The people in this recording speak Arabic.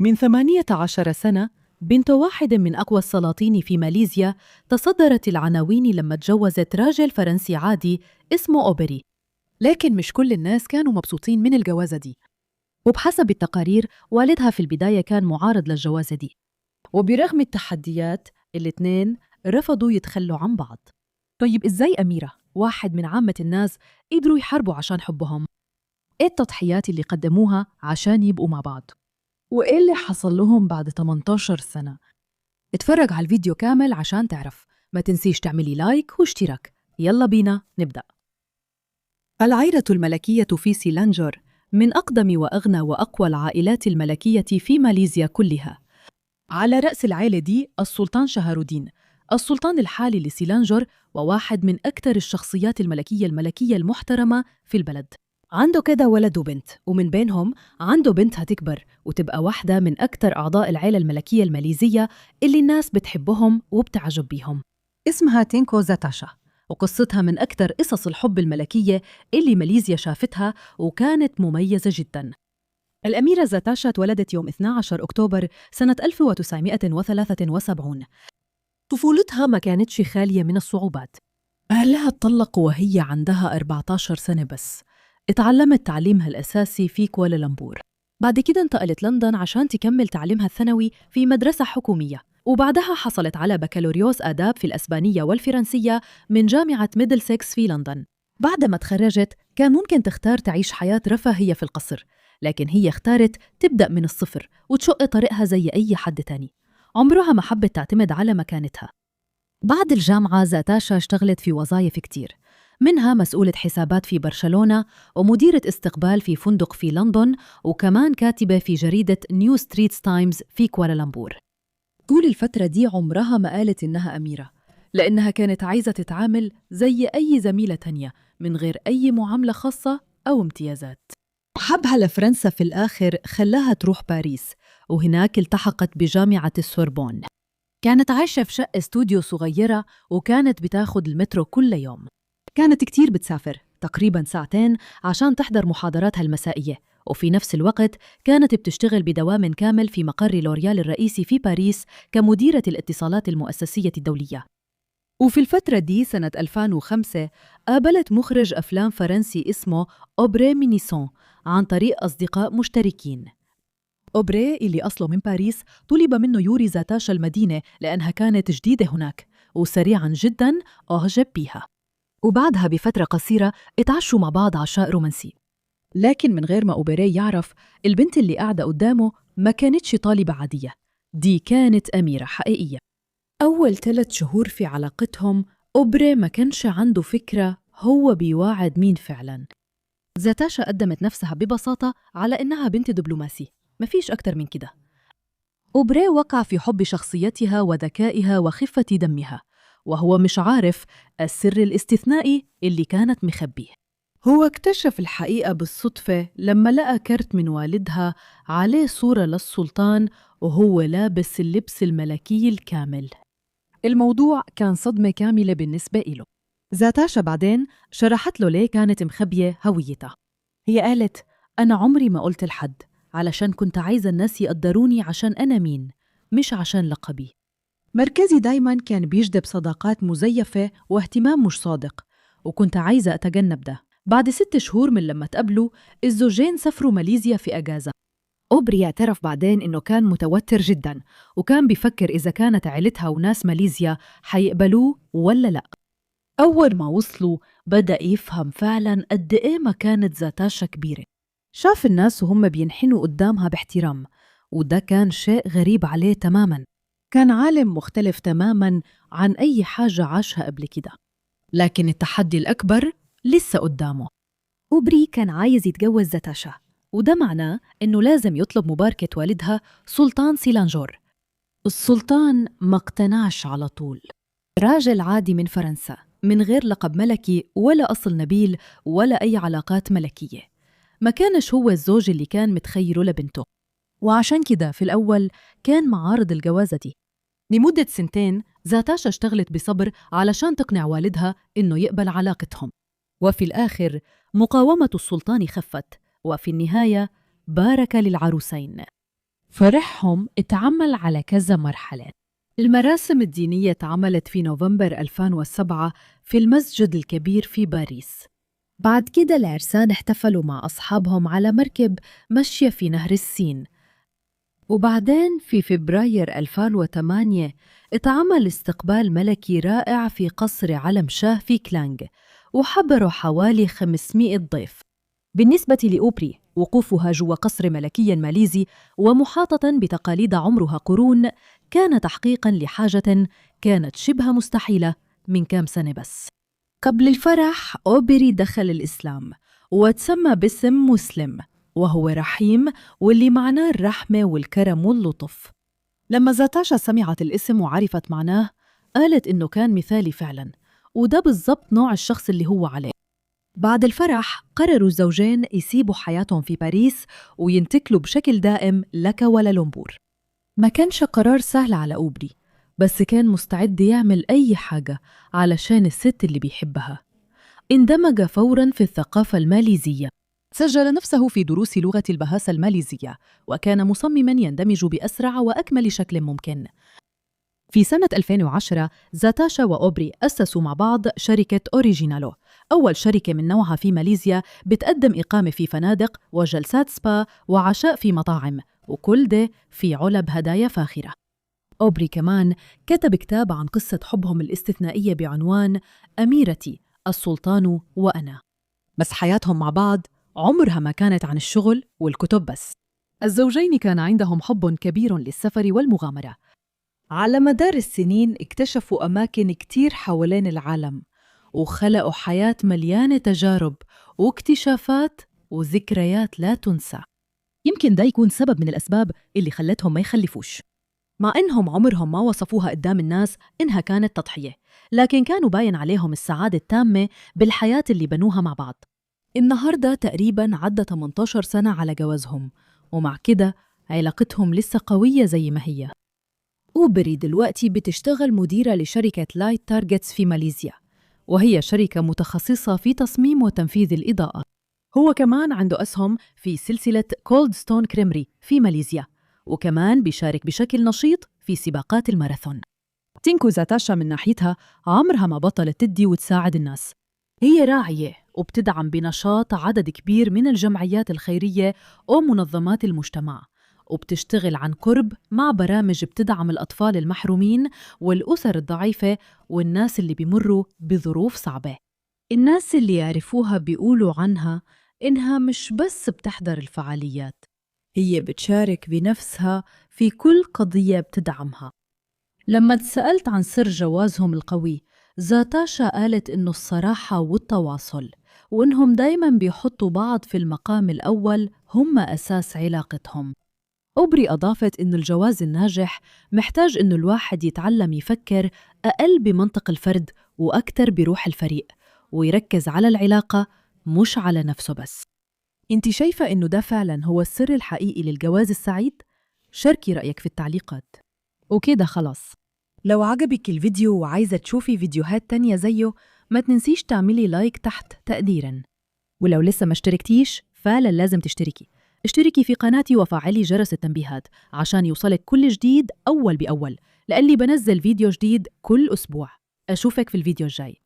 من 18 سنة بنت واحد من أقوى السلاطين في ماليزيا تصدرت العناوين لما تجوزت راجل فرنسي عادي اسمه أوبري. لكن مش كل الناس كانوا مبسوطين من الجوازة دي، وبحسب التقارير والدها في البداية كان معارض للجوازة دي، وبرغم التحديات الاثنين رفضوا يتخلوا عن بعض. طيب إزاي أميرة، واحد من عامة الناس، قدروا يحاربوا عشان حبهم؟ إيه التضحيات اللي قدموها عشان يبقوا مع بعض؟ وإيه اللي حصل لهم بعد 18 سنة؟ اتفرج على الفيديو كامل عشان تعرف. ما تنسيش تعملي لايك واشتراك. يلا بينا نبدأ. العائلة الملكية في سيلانجور من أقدم وأغنى وأقوى العائلات الملكية في ماليزيا كلها. على رأس العائلة دي السلطان شهرودين، السلطان الحالي لسيلانجور، وواحد من أكثر الشخصيات الملكية المحترمة في البلد. عنده كده ولد وبنت، ومن بينهم عنده بنت هتكبر وتبقى واحدة من أكثر أعضاء العائلة الملكية الماليزية اللي الناس بتحبهم وبتعجب بيهم. اسمها تينكو زاتاشا، وقصتها من أكثر قصص الحب الملكية اللي ماليزيا شافتها، وكانت مميزة جداً. الأميرة زاتاشا اتولدت يوم 12 أكتوبر سنة 1973. طفولتها ما كانتش خالية من الصعوبات. أهلها اتطلقوا وهي عندها 14 سنة بس. اتعلمت تعليمها الأساسي في كوالالمبور، بعد كده انتقلت لندن عشان تكمل تعليمها الثانوي في مدرسة حكومية، وبعدها حصلت على بكالوريوس آداب في الأسبانية والفرنسية من جامعة ميدلسكس في لندن. بعد ما تخرجت كان ممكن تختار تعيش حياة رفاهية في القصر، لكن هي اختارت تبدأ من الصفر وتشق طريقها زي أي حد تاني. عمرها ما حبت تعتمد على مكانتها. بعد الجامعة زاتاشا اشتغلت في وظائف كتير، منها مسؤولة حسابات في برشلونة، ومديرة استقبال في فندق في لندن، وكمان كاتبة في جريدة نيو ستريتس تايمز في كوالالمبور. طول الفترة دي عمرها ما قالت إنها أميرة، لأنها كانت عايزة تتعامل زي أي زميلة تانية من غير أي معاملة خاصة أو امتيازات. حبها لفرنسا في الآخر خلاها تروح باريس، وهناك التحقت بجامعة السوربون. كانت عايشة في شقة استوديو صغيرة، وكانت بتاخد المترو كل يوم. كانت كتير بتسافر، تقريباً ساعتين، عشان تحضر محاضراتها المسائية، وفي نفس الوقت كانت بتشتغل بدوام كامل في مقر لوريال الرئيسي في باريس كمديرة الاتصالات المؤسسية الدولية. وفي الفترة دي سنة 2005 قابلت مخرج أفلام فرنسي اسمه أوبري مينيسون عن طريق أصدقاء مشتركين. أوبري اللي أصله من باريس طلب منه يوري زاتاشا المدينة لأنها كانت جديدة هناك، وسريعاً جداً أعجب بيها. وبعدها بفترة قصيرة اتعشوا مع بعض عشاء رومانسي. لكن من غير ما أوبري يعرف، البنت اللي قاعدة قدامه ما كانتش طالبة عادية، دي كانت أميرة حقيقية. أول 3 شهور في علاقتهم أوبري ما كانش عنده فكرة هو بيواعد مين فعلاً. زاتاشا قدمت نفسها ببساطة على إنها بنت دبلوماسي، مفيش أكتر من كده. أوبري وقع في حب شخصيتها وذكائها وخفة دمها، وهو مش عارف السر الاستثنائي اللي كانت مخبيه. هو اكتشف الحقيقة بالصدفة لما لقى كرت من والدها عليه صورة للسلطان وهو لابس اللبس الملكي الكامل. الموضوع كان صدمة كاملة بالنسبة إله. زاتاشا بعدين شرحت له ليه كانت مخبية هويتها. هي قالت: أنا عمري ما قلت لحد، علشان كنت عايزة الناس يقدروني عشان أنا مين، مش عشان لقبي. مركزي دايماً كان بيجذب صداقات مزيفة واهتمام مش صادق، وكنت عايزة أتجنب ده. بعد 6 شهور من لما تقابلوا، الزوجين سافروا ماليزيا في أجازة. أوبري اعترف بعدين إنه كان متوتر جداً، وكان بيفكر إذا كانت عيلتها وناس ماليزيا حيقبلوه ولا لأ. أول ما وصلوا بدأ يفهم فعلاً قد إيه ما كانت زاتاشا كبيرة. شاف الناس وهم بينحنوا قدامها باحترام، وده كان شيء غريب عليه تماماً. كان عالم مختلف تماماً عن أي حاجة عاشها قبل كده. لكن التحدي الأكبر لسه قدامه. أوبري كان عايز يتجوز زاتاشا، وده معناه إنه لازم يطلب مباركة والدها سلطان سيلانجور. السلطان ما اقتنعش على طول. راجل عادي من فرنسا، من غير لقب ملكي ولا أصل نبيل ولا أي علاقات ملكية، ما كانش هو الزوج اللي كان متخيله لبنته. وعشان كده في الأول كان معارض الجوازة دي. لمدة 2 زاتاشا اشتغلت بصبر علشان تقنع والدها إنه يقبل علاقتهم، وفي الآخر مقاومة السلطان خفت، وفي النهاية بارك للعروسين. فرحهم اتعمل على كذا مرحلة. المراسم الدينية اتعملت في نوفمبر 2007 في المسجد الكبير في باريس. بعد كده العرسان احتفلوا مع أصحابهم على مركب ماشية في نهر السين. وبعدين في فبراير 2008 اتعمل استقبال ملكي رائع في قصر علم شاه في كلانغ، وحضروا حوالي 500 ضيف. بالنسبة لأوبري، وقوفها جوا قصر ملكي ماليزي ومحاطة بتقاليد عمرها قرون كان تحقيقاً لحاجة كانت شبه مستحيلة من كام سنة بس. قبل الفرح أوبري دخل الإسلام وتسمى باسم مسلم، وهو رحيم، واللي معناه الرحمة والكرم واللطف. لما زاتاشا سمعت الاسم وعرفت معناه قالت إنه كان مثالي فعلاً، وده بالضبط نوع الشخص اللي هو عليه. بعد الفرح قرروا الزوجين يسيبوا حياتهم في باريس وينتقلوا بشكل دائم لكوالالمبور. ما كانش قرار سهل على أوبري، بس كان مستعد يعمل أي حاجة علشان الست اللي بيحبها. اندمج فوراً في الثقافة الماليزية، سجل نفسه في دروس لغة البهاسة الماليزية، وكان مصمماً يندمج بأسرع وأكمل شكل ممكن. في سنة 2010 زاتاشا وأوبري أسسوا مع بعض شركة أوريجينالو، أول شركة من نوعها في ماليزيا بتقدم إقامة في فنادق وجلسات سبا وعشاء في مطاعم، وكل ده في علب هدايا فاخرة. أوبري كمان كتب كتاب عن قصة حبهم الاستثنائية بعنوان أميرتي، السلطان وأنا. بس حياتهم مع بعض عمرها ما كانت عن الشغل والكتب بس. الزوجين كان عندهم حب كبير للسفر والمغامرة. على مدار السنين اكتشفوا أماكن كتير حوالين العالم، وخلقوا حياة مليانة تجارب واكتشافات وذكريات لا تنسى. يمكن ده يكون سبب من الأسباب اللي خلتهم ما يخلفوش، مع إنهم عمرهم ما وصفوها قدام الناس إنها كانت تضحية، لكن كانوا باين عليهم السعادة التامة بالحياة اللي بنوها مع بعض. النهاردة تقريباً عدى 18 سنة على جوازهم، ومع كده علاقتهم لسه قوية زي ما هي. أوبري دلوقتي بتشتغل مديرة لشركة لايت تارجتس في ماليزيا، وهي شركة متخصصة في تصميم وتنفيذ الإضاءة. هو كمان عنده أسهم في سلسلة كولد ستون كريمري في ماليزيا، وكمان بيشارك بشكل نشيط في سباقات الماراثون. تينكو زاتاشا من ناحيتها عمرها ما بطلت تدي وتساعد الناس. هي راعية وبتدعم بنشاط عدد كبير من الجمعيات الخيرية ومنظمات المجتمع، وبتشتغل عن قرب مع برامج بتدعم الأطفال المحرومين والأسر الضعيفة والناس اللي بيمروا بظروف صعبة. الناس اللي يعرفوها بيقولوا عنها إنها مش بس بتحضر الفعاليات، هي بتشارك بنفسها في كل قضية بتدعمها. لما تسألت عن سر جوازهم القوي، زاتاشا قالت إنه الصراحة والتواصل، وإنهم دايماً بيحطوا بعض في المقام الأول هم أساس علاقتهم. أوبري أضافت إنه الجواز الناجح محتاج إنه الواحد يتعلم يفكر أقل بمنطق الفرد وأكتر بروح الفريق، ويركز على العلاقة مش على نفسه بس. انتي شايفة إنه ده فعلاً هو السر الحقيقي للجواز السعيد؟ شاركي رأيك في التعليقات. وكده خلاص، لو عجبك الفيديو وعايزة تشوفي فيديوهات تانية زيه ما تنسيش تعملي لايك تحت تقديراً، ولو لسه ما اشتركتيش فعلا لازم تشتركي. اشتركي في قناتي وفعلي جرس التنبيهات عشان يوصلك كل جديد أول بأول، لأني بنزل فيديو جديد كل أسبوع. أشوفك في الفيديو الجاي.